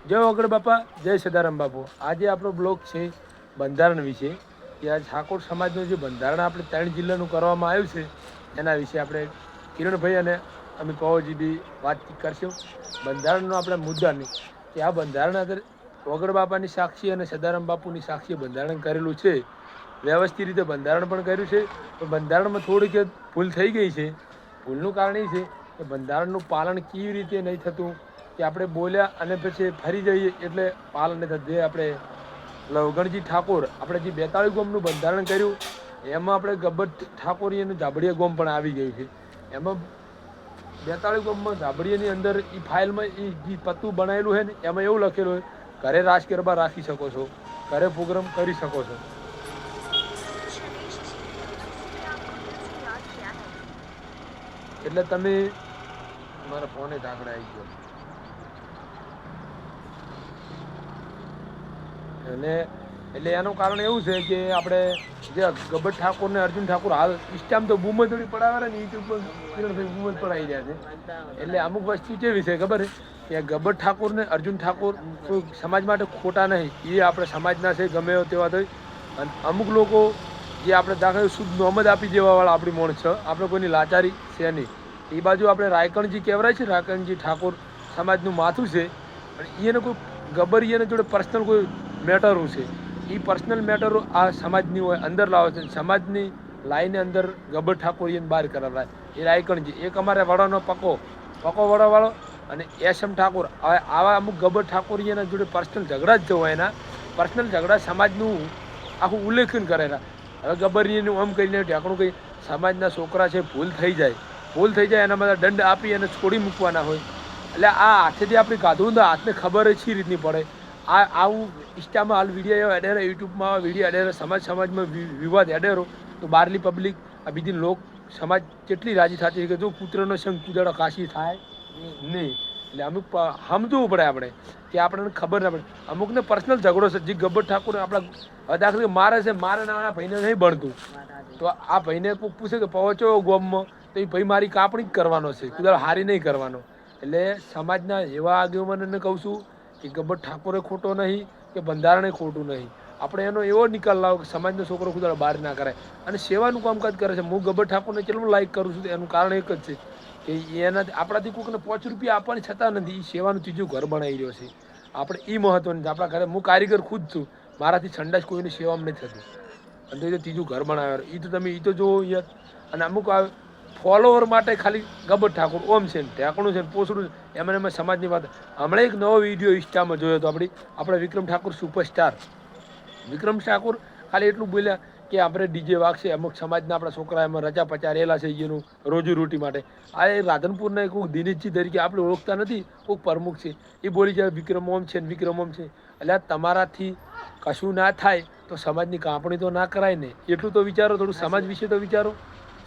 જય વગડ બાપા, જય સદારામ બાપુ। આજે આપણો બ્લોગ છે બંધારણ વિશે કે આ ઠાકોર સમાજનું જે બંધારણ આપણે 3 જિલ્લાનું કરવામાં આવ્યું છે એના વિશે આપણે કિરણભાઈ અને અમિત પવારજી બી વાતચીત કરશું। બંધારણનો આપણે મુદ્દાની કે આ બંધારણ અંદર વગડ બાપાની સાક્ષી અને સદારામ બાપુની સાક્ષી બંધારણ કરેલું છે। વ્યવસ્થિત રીતે બંધારણ પણ કર્યું છે, પણ બંધારણમાં થોડીક ભૂલ થઈ ગઈ છે। ભૂલનું કારણ એ છે કે બંધારણનું પાલન કેવી રીતે નહીં થતું કે આપણે બોલ્યા અને પછી ફરી જઈએ એટલે પાલન નહીં થતું। જે આપણે લવગણજી ઠાકોર આપણે જે 42 ગામનું બંધારણ કર્યું એમાં આપણે ગબ્બર ઠાકોરીયાનું ઝાબડિયા ગામ પણ આવી ગયું છે। એમાં 42 ગામમાં ઝાબડિયાની અંદર એ ફાઇલમાં એ જે પત્તું બનાવેલું છે ને એમાં એવું લખેલું હોય ઘરે રાસ ગરબા રાખી શકો છો, ઘરે પ્રોગ્રામ કરી શકો છો। એટલે તમે મારા ફોને ઢાંકડા આવી ગયો અને એટલે એનું કારણ એવું છે કે આપણે જે ગબ્બર ઠાકોર ને અર્જુન ઠાકોર હાલ ઇસ્ટામ તો બૂમ જ થોડી પડાવે ને યુટ્યુબ પર કિરણભાઈ બૂમ જ પડાવી રહ્યા છે। એટલે અમુક વસ્તુ કેવી છે ખબર છે કે ગબ્બર ઠાકોર ને અર્જુન ઠાકોર કોઈ સમાજ માટે ખોટા નહીં, એ આપણે સમાજના છે ગમે તેવા થઈ। અને અમુક લોકો જે આપણે દાખલા શુદ્ધ નોમ જ આપી દેવાવાળા આપણી માણસ છે, આપણે કોઈની લાચારી છે નહીં। એ બાજુ આપણે રાયકણજી કહેવાય છે, રાયકણજી ઠાકોર સમાજનું માથું છે, અને એને કોઈ ગબ્બર એને જોડે પર્સનલ કોઈ મેટરો છે, એ પર્સનલ મેટરો આ સમાજની હોય અંદર લાવે છે। સમાજની લાઈને અંદર ગબ્બર ઠાકોર એને બહાર કરાવડાય એ રાયકણજી। એક અમારે વડાનો પકો વડાવાળો અને એસએમ ઠાકોર, આવા અમુક ગબ્બર ઠાકોરીયાના જોડે પર્સનલ ઝઘડા જ હોય, એના પર્સનલ ઝઘડા સમાજનું આખું ઉલ્લેખન કરેલા। હવે ગબ્બરીનું આમ કરીને ઢાંકણું કહી સમાજના છોકરા છે ભૂલ થઈ જાય એના બધા દંડ આપી અને છોડી મૂકવાના હોય। એટલે આ હાથેથી આપણે કાઢવું તો હાથને ખબર જ શી રીતની પડે। આવું ઇન્સ્ટામાં હાલ વિડીયો એડેરો, યુટ્યુબમાં વિડીયો એડેરો, સમાજમાં વિવાદ એડેરો તો બહારલી પબ્લિક આ બીજી લોક સમાજ કેટલી રાજી થતી છે કે જો પુત્રનો સંગ કુદાડો કાશી થાય નહીં। એટલે અમુક સમજવું પડે આપણે કે આપણને ખબર ના પડે। અમુકને પર્સનલ ઝઘડો છે, જે ગબ્બર ઠાકોર આપણા દાખલા મારે છે, મારે નાના ભાઈને નહીં ભણતું તો આ ભાઈને પૂછે કે પહોંચો ગોમમાં તો એ ભાઈ મારી કાપણી જ કરવાનો છે, કુદાડો હારી નહીં કરવાનો। એટલે સમાજના એવા આગેવાનોને કહું છું કે ગબ્બર ઠાકોરે ખોટો નહીં કે બંધારણે ખોટું નહીં, આપણે એનો એવો નિકાલ લાવો કે સમાજનો છોકરો ખુદ બહાર ના કરાય અને સેવાનું કામકાજ કરે છે। હું ગબ્બર ઠાકોરને કેટલું લાઈક કરું છું એનું કારણ એક જ છે કે એના આપણાથી કોઈકને 5 રૂપિયા આપવાની છતાં નથી, એ સેવાનું ત્રીજું ઘર બનાવી રહ્યો છે। આપણે એ મહત્વનું છે। આપણા ઘરે હું કારીગર ખુદ છું, મારાથી સંડાસ કોઈની સેવામાં નથી થતું અને તો ત્રીજું ઘર બનાવ્યો એ તો તમે એ તો જુઓ યાર। અને અમુક ફોલોવર માટે ખાલી ગબ્બર ઠાકોર ઓમ છે ને ઢાંકણું છે ને પોસડું એમાં સમાજની વાત। હમણાં એક નવો વિડીયો ઇન્સ્ટામાં જોયો હતો આપણે વિક્રમ ઠાકોર સુપરસ્ટાર વિક્રમ ઠાકોર ખાલી એટલું બોલ્યા કે આપણે ડીજે વાગશે, અમુક સમાજના આપણા છોકરા એમાં રચા પચા રહેલા છે એનું રોજીરોટી માટે। આ એ રાધનપુરના કોઈ દિનેશજી તરીકે આપણે ઓળખતા નથી, કોઈ પ્રમુખ છે, એ બોલી જાય વિક્રમ ઓમ છે ને વિક્રમ ઓમ છે। એટલે તમારાથી કશું ના થાય તો સમાજની કાપણી તો ના કરાય ને, એટલું તો વિચારો, થોડું સમાજ વિશે તો વિચારો,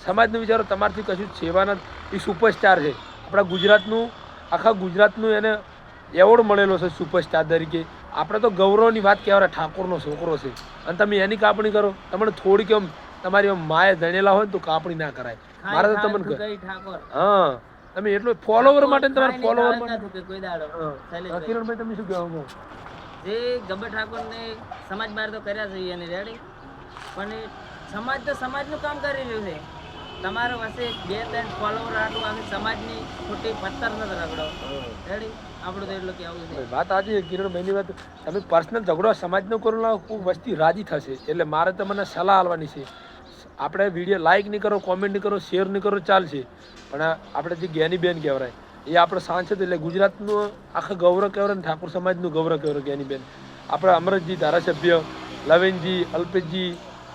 સમાજનું વિચારો। તમારાથી કશું સેવાના એ સુપરસ્ટાર છે આપણા ગુજરાતનું, આખા ગુજરાતનું એને એવોર્ડ મળેલો છે સુપરસ્ટાર તરીકે। આપણે તો ગૌરવની વાત કહેવાય, ઠાકોરનો છોકરો છે અને તમે એની કાપણી કરો, તમને થોડીક એમ તમારી માએ ધણેલા હોય ને તો કાપણી ના કરાય। મારે તો તમને હા તમે એટલું ફોલોવર માટે તમારે ફોલોવર કિરણભાઈ તમે શું કહેવા જે ગબ્બર ઠાકોરને સમાજ બહાર તો કર્યા છે એને રેડી, પણ સમાજ તો સમાજનું કામ કરી રહ્યું છે। તમારો પાસે 2-3 ફોલોવર આટલું આખી સમાજની ખોટી પથ્થર ન રગડો રેડી, આપણું તો એટલું કેવું છે। વાત આજે કિરણભાઈની વાત, તમે પર્સનલ ઝઘડો સમાજનો કરો કોઈ વસ્તી રાજી થશે। એટલે મારે તમને સલાહ આપવાની છે, આપણે વિડીયો લાઈક નહીં કરો, કોમેન્ટ નહીં કરો, શેર નહીં કરો ચાલશે, પણ આપણે જે જ્ઞાનીબેન કહેવાય એ આપણે સાંસદ એટલે ગુજરાતનું આખા ગૌરવ કહેવાય ને ઠાકોર સમાજનું ગૌરવ કહેવાય જ્ઞાનીબેન। આપણે અમરતજી ધારાસભ્ય, લવેનજી, અલ્પેશજી,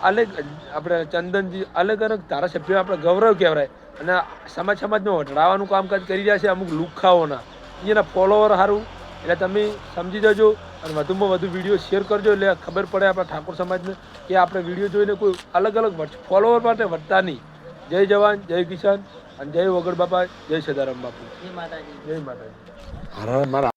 અલગ આપણે ચંદનજી, અલગ અલગ ધારાસભ્યો આપણે ગૌરવ કહેવાય અને સમાજમાં વઢાવવાનું કામકાજ કરી રહ્યા છે અમુક લુખાઓના એના ફોલોવર સારું। એટલે તમે સમજી જજો અને વધુમાં વધુ વિડીયો શેર કરજો એટલે ખબર પડે આપણા ઠાકોર સમાજને કે આપણે વિડીયો જોઈને કોઈ અલગ અલગ ફોલોવર માટે વધતા નહીં। જય જવાન, જય કિસાન અને જય વગડ બાપા, જય સદારામ બાપુ, જય માતાજી, જય માતાજી।